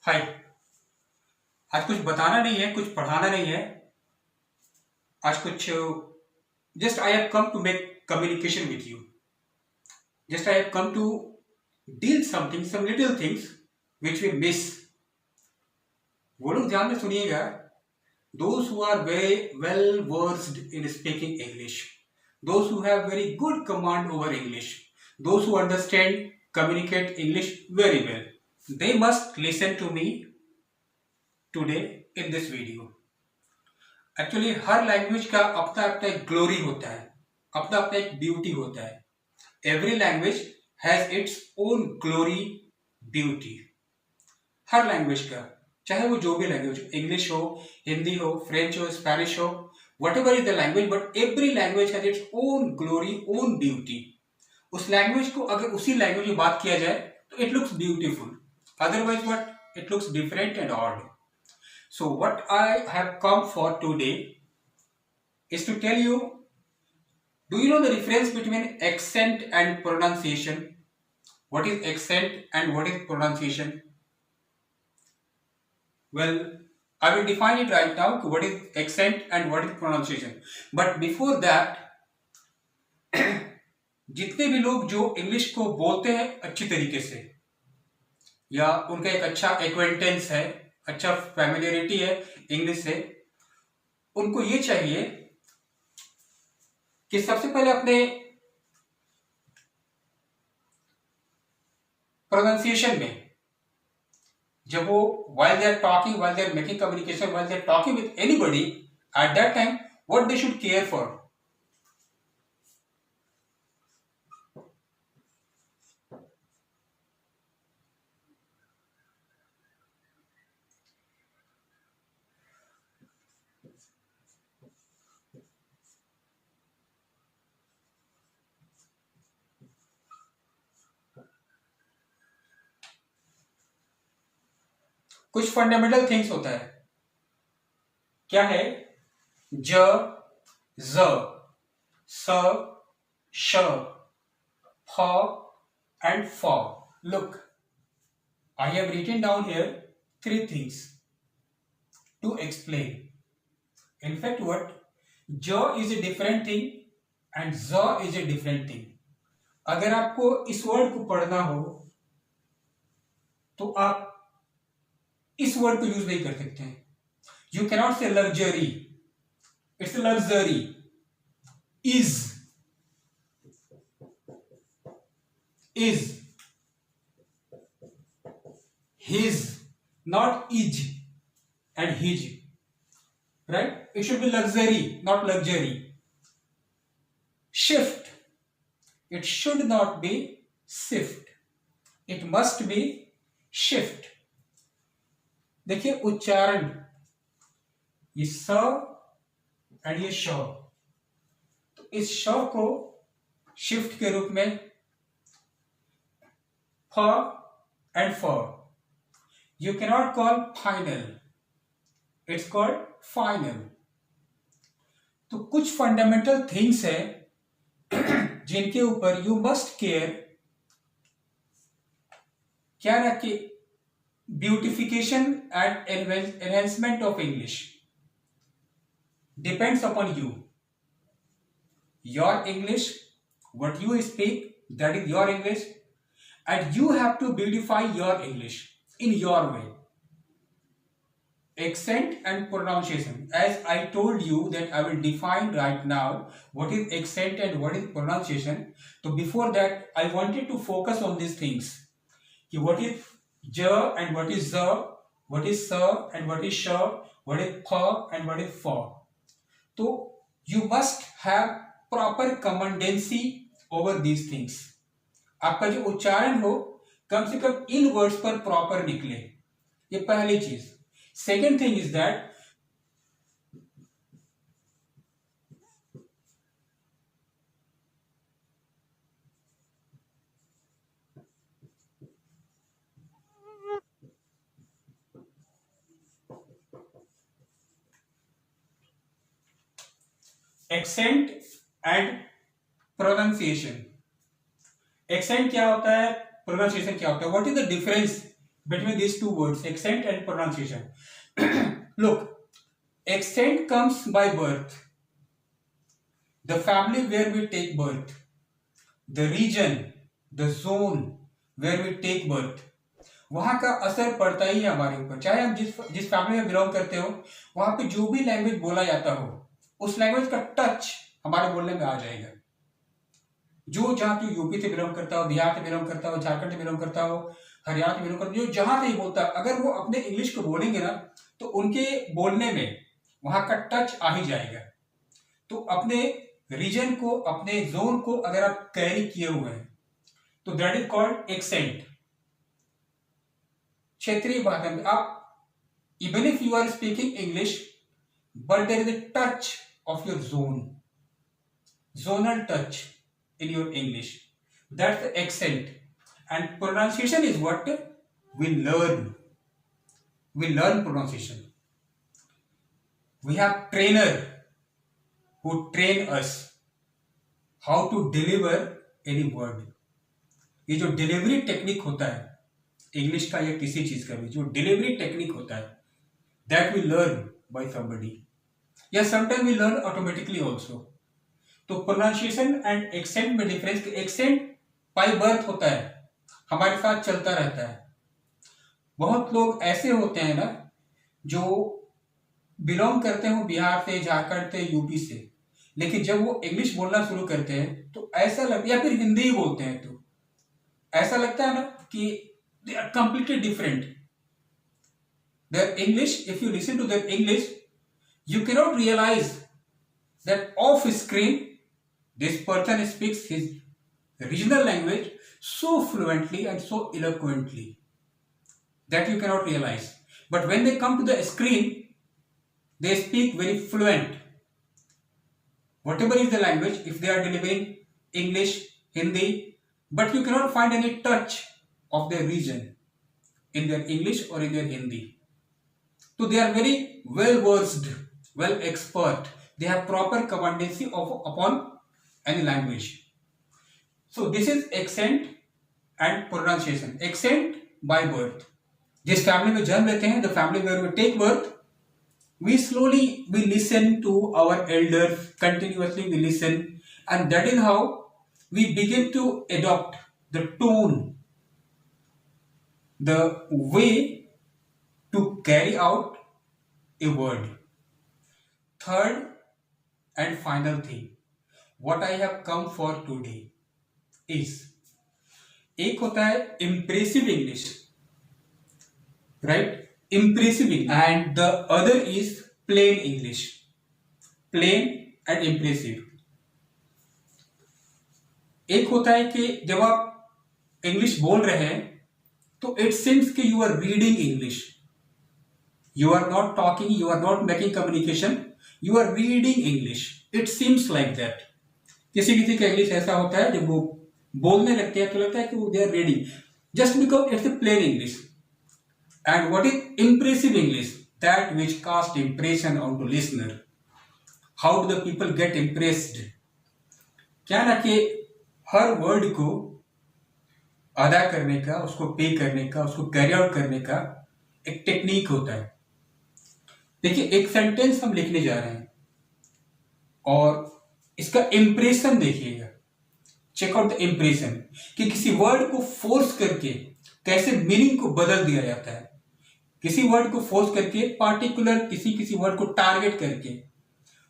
हाय। आज कुछ बताना नहीं है, कुछ पढ़ाना नहीं है। आज कुछ just I have come to make communication with you. Just I have come to deal something, some little things which we miss. वो लोग ध्यान में सुनिएगा। Those who are very well versed in speaking English, those who have very good command over English, those who understand communicate English very well, they must listen to me today in this video. Actually her language का अपना अपना एक glory होता है, अपना अपना एक beauty होता है। Every language has its own glory, beauty. Her language का, चाहे वो जो भी लैंग्वेज, इंग्लिश हो, हिंदी हो, फ्रेंच हो, स्पेनिश हो, whatever is the language, but every language has its own glory, own beauty. उस लैंग्वेज को अगर उसी लैंग्वेज में बात किया जाए तो it looks beautiful, otherwise what, it looks different and odd. So what I have come for today is to tell you, do you know the difference between accent and pronunciation? What is accent and what is pronunciation? Well, I will define it right now, what is accent and what is pronunciation. But before that, जितने भी लोग जो English को बोलते हैं अच्छी तरीके से, या उनका एक अच्छा एक्वेंटेंस है, अच्छा फैमिलियरिटी है इंग्लिश से, उनको ये चाहिए कि सबसे पहले अपने प्रोनाउंसिएशन में, जब वो while they are talking, while they are making communication, while they are talking with anybody, at that time what they should care for? कुछ फंडामेंटल थिंग्स होता है। क्या है? ज, ज, स, श, फ and फ. Look, I have written down here 3 things to explain. In fact, what? j is a different thing and z is a different thing. अगर आपको इस वर्ड को पढ़ना हो तो आप इस वर्ड को यूज नहीं कर सकते हैं। You cannot say luxury, it's luxury. Is, his, not is and his, right? It should be luxury, not luxury. Shift, it should not be shift, it must be shift. देखिए उच्चारण, ये स and ये श, तो इस श को शिफ्ट के रूप में फ एंड फ। You cannot call final, it's called final. तो कुछ फंडामेंटल थिंग्स है जिनके ऊपर यू मस्ट केयर। क्या ना कि beautification and enhancement of English depends upon you. Your English, what you speak, that is your English, and you have to beautify your English in your way. Accent and pronunciation, as I told you that I will define right now what is accent and what is pronunciation. So before that I wanted to focus on these things, what is j and what is z, what is s and what is sh, what is ph and what is f. तो you must have proper commandancy over these things. आपका जो उच्चारण हो कम से कम इन words पर proper निकले, ये पहली चीज। Second thing is that accent and pronunciation. Accent क्या होता है, प्रोनाउंसिएशन क्या होता है? What is the difference between these two words, accent and pronunciation. Look, accent comes by birth, the family where we take birth, the region, the zone where we take birth, वहां का असर पड़ता ही है हमारे ऊपर। चाहे हम जिस फैमिली में बिलोंग करते हो, वहां पे जो भी लैंग्वेज बोला जाता हो, उस लैंग्वेज का टच हमारे बोलने में आ जाएगा। जो जहां तो यूपी से बिलोंग करता हो, बिहार से बिलोंग करता हो, झारखंड से बिलोंग करता हो, हरियाणा से बिलोंग करता हो, जो जहां से ही बोलता है, अगर वो अपने इंग्लिश को बोलेंगे ना, तो उनके बोलने में वहां का टच आ ही जाएगा। तो अपने रीजन को, अपने जोन को अगर आप कैरी किए हुए हैं, तो दैट इज कॉल्ड एक्सेंट। क्षेत्रीय भाषा में आप, even if you are speaking English, but there is a touch of your zone, zonal touch in your English. That's the accent. And pronunciation is what we learn. We learn pronunciation. We have trainer who train us how to deliver any word. ये जो delivery technique होता है English का या किसी चीज का भी, जो डिलीवरी टेक्निक होता है, that we learn by somebody, या sometime we learn automatically also. तो प्रोनाउंसिएशन एंड एक्सेंट में डिफरेंस, एक्सेंट बाय बर्थ होता है, हमारे साथ चलता रहता है। बहुत लोग ऐसे होते हैं ना जो बिलोंग करते हो बिहार से, झारखंड से, यूपी से, लेकिन जब वो इंग्लिश बोलना शुरू करते हैं तो ऐसा लगता, या फिर हिंदी ही बोलते हैं तो ऐसा लगता है ना कि they are completely different. Their English, if you listen to their English, you cannot realise that off screen this person speaks his regional language so fluently and so eloquently that you cannot realize. But when they come to the screen, they speak very fluent. Whatever is the language, if they are delivering English, Hindi, but you cannot find any touch of their region in their English or in their Hindi. So they are very well versed, well expert. They have proper commandancy upon any language. So this is accent and pronunciation. Accent by birth. जिस family में जन्म लेते हैं, the family where we take birth, we listen to our elders, continuously we listen, and that is how we begin to adopt the tone, the way to carry out a word. Third and final thing, what I have come for today is, एक होता है impressive English, right? Impressive English, and the other is plain English. Plain and impressive. एक होता है कि जब आप English बोल रहे हैं तो इट सीम्स कि you are reading English, you are not talking, you are not making communication, you are reading English, it seems like that. किसी का इंग्लिश ऐसा होता है जब वो बोलने लगते हैं तो लगता है कि वो they are reading, just because it's a plain English. And what is impressive English? That which cast impression on to listener. How do the people get impressed? क्या ना कि हर वर्ड को अदा करने का, उसको पे करने का, उसको कैरी आउट करने का एक टेक्निक होता है। देखिए, एक सेंटेंस हम लिखने जा रहे हैं और इसका इंप्रेशन देखिएगा, चेक आउट द इंप्रेशन, कि किसी वर्ड को फोर्स करके कैसे मीनिंग को बदल दिया जाता है। किसी वर्ड को फोर्स करके, पार्टिकुलर किसी वर्ड को टारगेट करके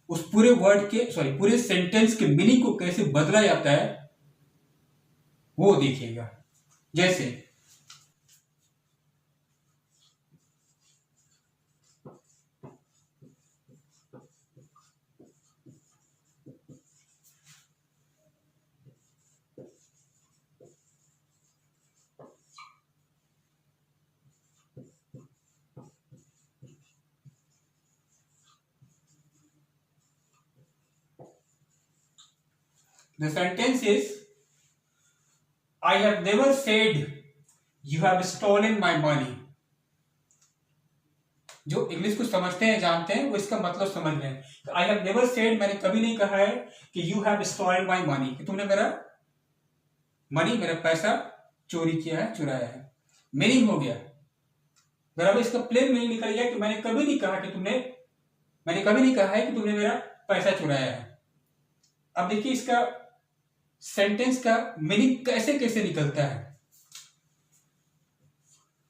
उस पूरे वर्ड के, पूरे सेंटेंस के मीनिंग को कैसे बदला जाता है, वो देखिएगा। जैसे the sentence is, I have never said you have stolen my money. जो इंग्लिश को समझते हैं, जानते हैं, वो इसका मतलब समझ रहे हैं। तो आई हैव नेवर सेड, मैंने कभी नहीं कहा है कि you have stolen my money, कि तुमने मेरा मनी, मेरा पैसा चोरी किया है, चुराया है। मीनिंग हो गया, बराबर इसका प्लेन मीनिंग निकल गया कि मैंने कभी नहीं कहा है कि तुमने मेरा पैसा चुराया है। अब देखिए इसका सेंटेंस का मीनिंग कैसे कैसे निकलता है।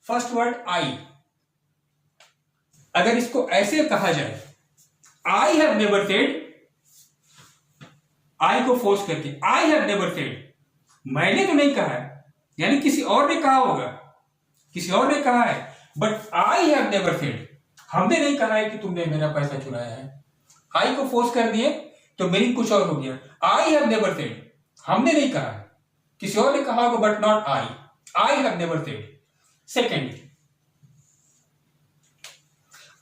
फर्स्ट वर्ड आई, अगर इसको ऐसे कहा जाए, आई हैव नेवर सेड, आई को फोर्स करके, आई हैव नेवर सेड, मैंने तो नहीं कहा है, यानी किसी और ने कहा होगा, किसी और ने कहा है, but I have never said, हमने नहीं कहा है कि तुमने मेरा पैसा चुराया है। आई को फोर्स कर दिए तो मीनिंग कुछ और हो गया। आई हैव नेवर सेड, हमने नहीं कहा है, किसी और ने कहा होगा, but not I, I have never said. Second,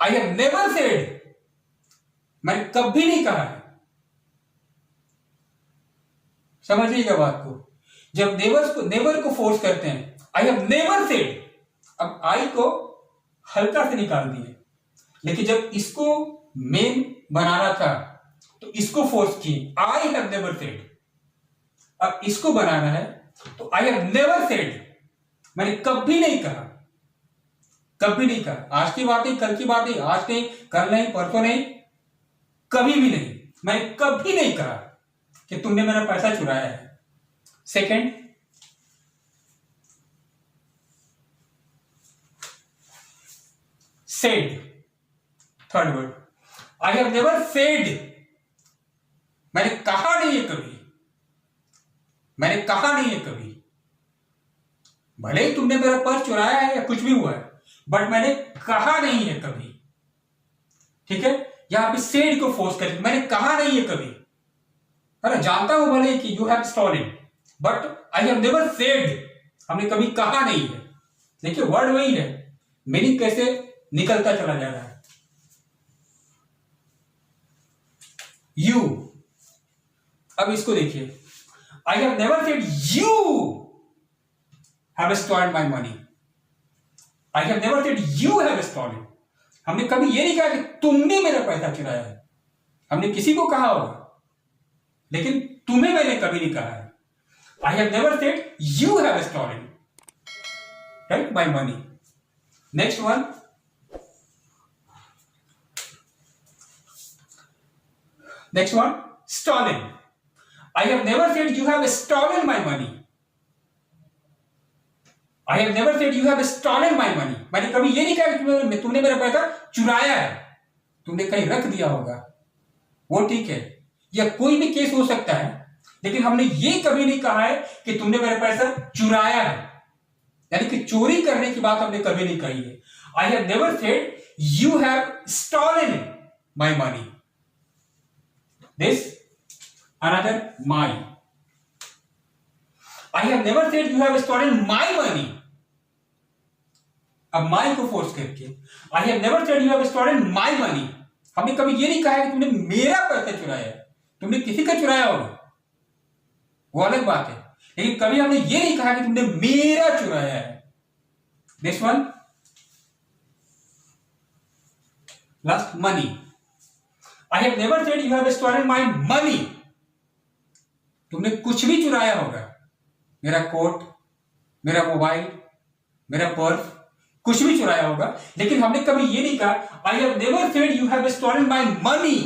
I have never said, मैंने कभी नहीं कहा है। समझिएगा बात को, जब नेवर को फोर्स करते हैं, आई हैव नेवर सेड, अब आई को हल्का से निकाल दिए, लेकिन जब इसको मेन बनाना था तो इसको फोर्स किए, आई हैव नेवर सेड। अब इसको बनाना है तो आई हैव नेवर सेड, मैंने कभी नहीं कहा, कभी नहीं कहा। आज की बात नहीं, कल की बात नहीं, आज नहीं, कल नहीं, परसों नहीं, कभी भी नहीं, मैंने कभी नहीं कहा कि तुमने मेरा पैसा चुराया है। Second, said, third word, I have never said, मैंने कहा नहीं है कभी, मैंने कहा नहीं है कभी, भले ही तुमने मेरा पर्स चुराया है या कुछ भी हुआ है, बट मैंने कहा नहीं है कभी। ठीक है, यहां पे सेड को फोर्स करके, मैंने कहा नहीं है कभी, है ना, जानता हूं भले कि you have stolen, but I have never said, हमने कभी कहा नहीं है। देखिए वर्ड वही है, मीनिंग कैसे निकलता चला जा रहा है। यू, अब इसको देखिए, I have never said you have stolen my money, I have never said you have stolen, हमने कभी ये नहीं कहा कि तुमने मेरा पैसा चुराया है। हमने किसी को कहा होगा, लेकिन तुम्हें मैंने कभी नहीं कहा है। I have never said you have stolen, right, my money. Next one, next one, stolen, I have never said you have stolen my money, I have never said you have stolen my money, मैंने कभी ये नहीं कहा कि तुमने मेरा पैसा चुराया है, तुमने कहीं रख दिया होगा, वो ठीक है, या कोई भी केस हो सकता है, लेकिन हमने ये कभी नहीं कहा है कि तुमने मेरा पैसा चुराया है, यानी कि चोरी करने की बात हमने कभी नहीं कही है। I have never said you have stolen my money, this, another, my, I have never said you have stolen my money, अब my को फोर्स करके, I have never said you have stolen my money, हमने कभी ये नहीं कहा है कि तुमने मेरा पैसा चुराया है, तुमने किसी का चुराया होगा, वो अलग बात है, लेकिन कभी हमने ये नहीं कहा कि तुमने मेरा चुराया है। Next one, last, money, I have never said you have stolen my money, तुमने कुछ भी चुराया होगा, मेरा कोट, मेरा मोबाइल, मेरा पर्स, कुछ भी चुराया होगा, लेकिन हमने कभी ये नहीं कहा I have never said you have stolen my money,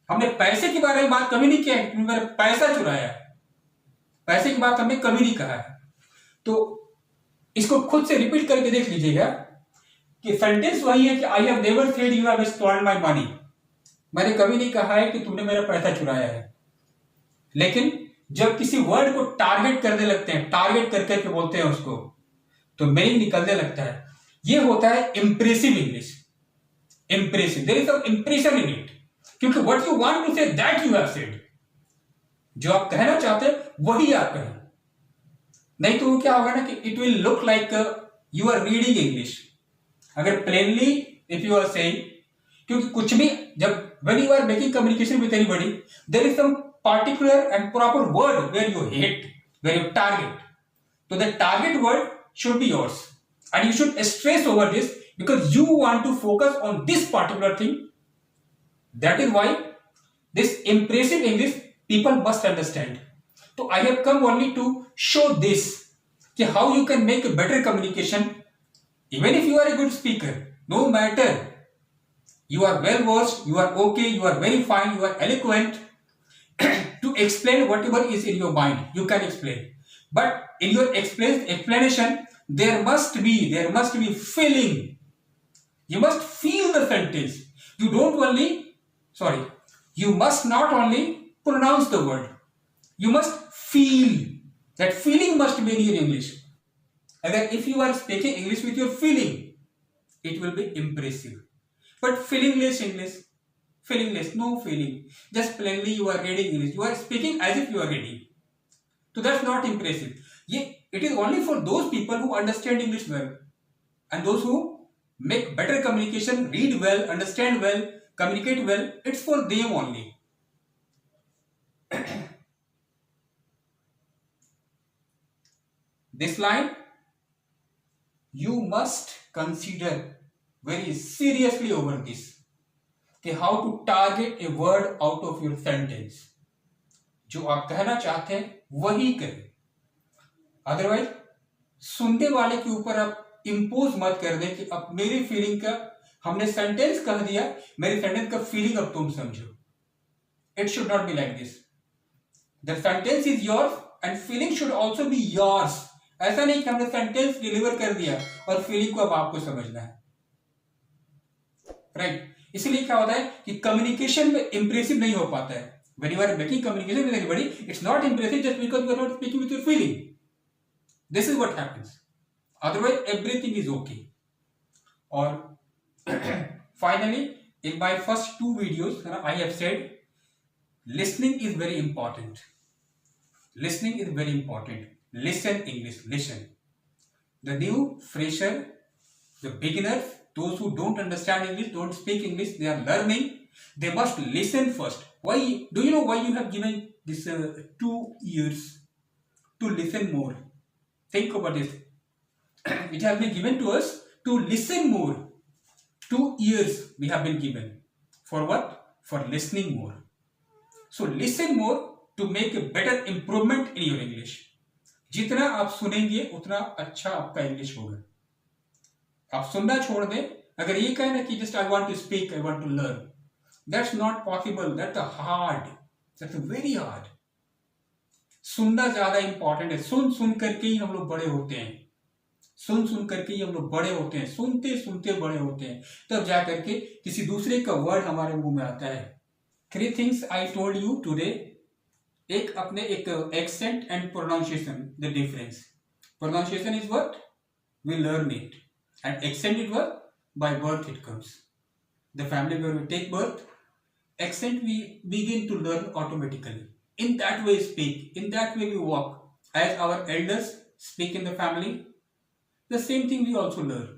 हमने पैसे के बारे में बात कभी नहीं किया कि मेरा पैसा चुराया है, पैसे की बात हमने कभी नहीं कहा है। तो इसको खुद से रिपीट करके देख लीजिएगा कि सेंटेंस वही है कि I have never said you have stolen my money, मैंने कभी नहीं कहा है कि तुमने मेरा पैसा चुराया है, लेकिन जब किसी वर्ड को टारगेट करने लगते हैं, टारगेट करके बोलते हैं उसको, तो मीनिंग निकलने लगता है। ये होता है impressive English, impressive, there is some impression in it, क्योंकि what you want to say that you have said, जो आप कहना चाहते हैं वही आप कहें, नहीं तो क्या होगा ना कि it will look like you are reading English. अगर plainly if you are saying, क्योंकि कुछ भी जब when you are making communication with anybody, there is some particular and proper word where you hit, where you target. So the target word should be yours, and you should stress over this because you want to focus on this particular thing. That is why this impressive English people must understand. So I have come only to show this कि how you can make a better communication Even if you are a good speaker, no matter, you are well versed, you are okay, you are very fine, you are eloquent to explain whatever is in your mind, you can explain. But in your explanation, there must be feeling. You must feel the sentence. You don't only, sorry, you must not only pronounce the word. You must feel. That feeling must be in your English. Again, if you are speaking English with your feeling, it will be impressive. But feelingless, no feeling. Just plainly you are reading English. You are speaking as if you are reading. So that's not impressive. It is only for those people who understand English well and those who make better communication, read well, understand well, communicate well. It's for them only. This line you must consider very seriously over this. कि how to target a word out of your sentence. जो आप कहना चाहते हैं वही करें. Otherwise सुनने वाले के ऊपर आप इम्पोज मत कर दें कि अब मेरी फीलिंग का, हमने सेंटेंस कह दिया, मेरी सेंटेंस का फीलिंग अब तुम समझो. It should not be like this. The sentence is yours and feeling should also be yours. ऐसा नहीं कि हमने सेंटेंस डिलीवर कर दिया और फीलिंग को अब आपको समझना है. राइट. इसलिए क्या होता है कि कम्युनिकेशन में इंप्रेसिव नहीं हो पाता है. When you are making communication with anybody, it's not impressive just because you are not speaking with your feeling. This is what happens. Otherwise, everything is okay. Or finally, in my first 2 videos, I have said listening is very important. Listening is very important. Listen English. Listen. The new fresher, the beginners, those who don't understand English, don't speak English, they are learning. They must listen first. Why? Do you know why you have given this 2 years to listen more? Think about this. It has been given to us to listen more. 2 years we have been given. For what? For listening more. So listen more to make a better improvement in your English. जितना आप सुनेंगे उतना अच्छा आपका English होगा. आप सुनना छोड़ दें. अगर ये कहना कि just I want to speak, I want to learn, that's not possible. That's hard. That's very hard. सुनना ज्यादा इंपॉर्टेंट है. सुन करके ही हम लोग बड़े होते हैं. सुन करके ही हम लोग बड़े होते हैं. सुनते सुनते बड़े होते हैं. तब जा करके किसी दूसरे का वर्ड हमारे मुंह में आता है. 3 things I told you today. एक अपने एक accent and pronunciation, the difference. Pronunciation is what we learn it, and accent is what by birth it comes. The family where we take birth, accent we begin to learn automatically. In that way speak, in that way we walk. As our elders speak in the family, the same thing we also learn.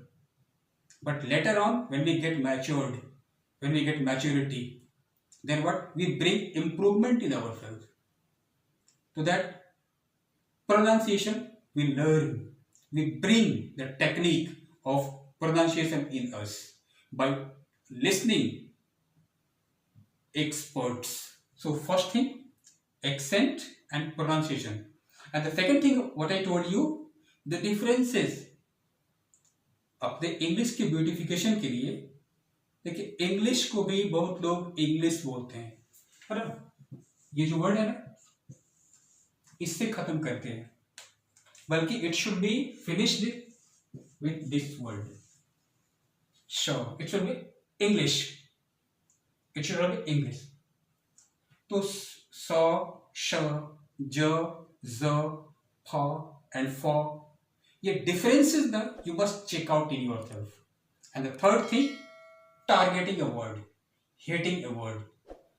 But later on, when we get matured, when we get maturity, then what? We bring improvement in ourselves. So that pronunciation we learn. We bring the technique of pronunciation in us by listening experts. So first thing, accent and pronunciation. And the second thing, what I told you, the differences. अपने English की beautification के लिए देखिए, English को भी बहुत लोग English बोलते हैं, पर ये जो वर्ड है ना, इससे खत्म करते हैं. बल्कि it should be finished with this word. Sure, it should be English. It should be English. तो स, श, ज, ज, फ एंड फ, ये differences that you must check out in yourself. And the third thing, targeting a word, hitting a word.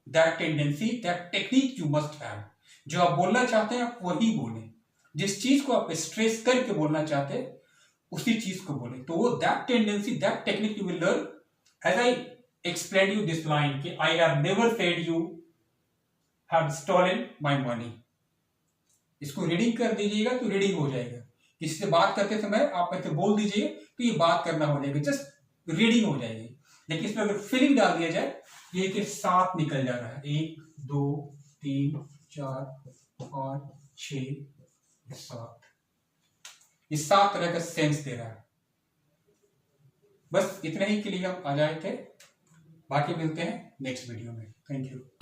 That tendency, that technique you must have. जो आप बोलना चाहते हैं आप वही बोलें. जिस चीज को आप स्ट्रेस करके बोलना चाहते हैं उसी चीज को बोलें. तो वो that tendency, that technique you will learn. As I explained you this line कि I have never said you have stolen my money. इसको रीडिंग कर दीजिएगा तो रीडिंग हो जाएगा. किसी से बात करते समय आप ऐसे बोल दीजिए तो ये बात करना हो जाएगा, जस्ट रीडिंग हो जाएगी. लेकिन इसमें अगर फीलिंग डाल दिया जाए, ये के 7 निकल जा रहा है. 1 2 3 4 5 6 7, ये 7 तरह का सेंस दे रहा है. बस इतने ही के लिए हम आ जाए थे। बाकी मिलते हैं नेक्स्ट वीडियो में। Thank you.